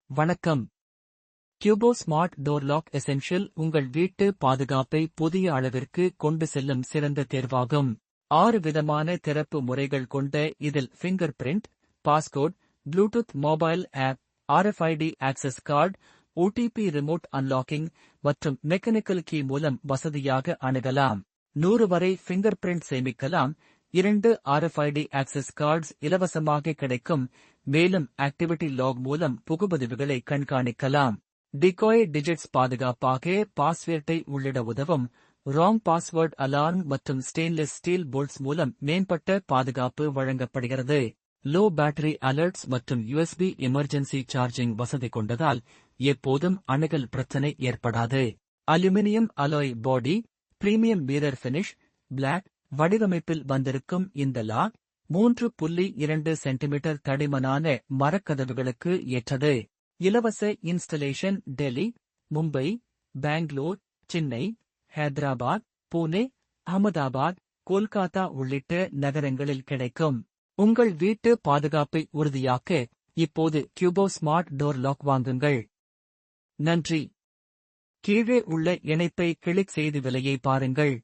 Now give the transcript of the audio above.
வணக்கம். கியூபோ smart door lock essential உங்கள் வீட்டு பாதுகாப்பை புதிய அளவிற்கு கொண்டு செல்லும் சிறந்த தேர்வாகும். 6 விதமான திறப்பு முறைகள் கொண்ட இதில் finger print, passcode, Bluetooth mobile app, RFID access card, OTP remote unlocking மற்றும் மெக்கானிக்கல் கீ மூலம் வசதியாக அணுகலாம். 100 வரை ஃபிங்கர் பிரிண்ட் சேமிக்கலாம். 2 RFID ஆக்சஸ் கார்ட்ஸ் இலவசமாக கிடைக்கும். மேலும் ஆக்டிவிட்டி லாக் மூலம் புகுபதிவுகளை கண்காணிக்கலாம். டிகாய் டிஜிட்ஸ் பாதுகாப்பாக பாஸ்வேர்டை உள்ளிட உதவும். ராங் பாஸ்வேர்ட் அலார்ம் மற்றும் ஸ்டெயின்லெஸ் ஸ்டீல் போல்ட்ஸ் மூலம் மேம்பட்ட பாதுகாப்பு வழங்கப்படுகிறது. லோ பேட்டரி அலர்ட்ஸ் மற்றும் USB எமர்ஜென்சி சார்ஜிங் வசதி கொண்டதால் எப்போதும் அணுகல் பிரச்சனை ஏற்படாது. அலுமினியம் அலாய் பாடி, பிரீமியம் மிரர் ஃபினிஷ், பிளாக் வடிவமைப்பில் வந்திருக்கும் இந்த லாக் 3.2 சென்டிமீட்டர் தடிமனான மரக்கதவுகளுக்கு ஏற்றது. இலவச இன்ஸ்டலேஷன் டெல்லி, மும்பை, பெங்களூர், சென்னை, ஹைதராபாத், புனே, அகமதாபாத், கோல்காத்தா உள்ளிட்ட நகரங்களில் கிடைக்கும். உங்கள் வீட்டு பாதுகாப்பை உறுதியாக்க இப்போது கியூபோ ஸ்மார்ட் டோர் லாக் வாங்குங்கள். நன்றி. கீழே உள்ள இணைப்பை கிளிக் செய்து விலையை பாருங்கள்.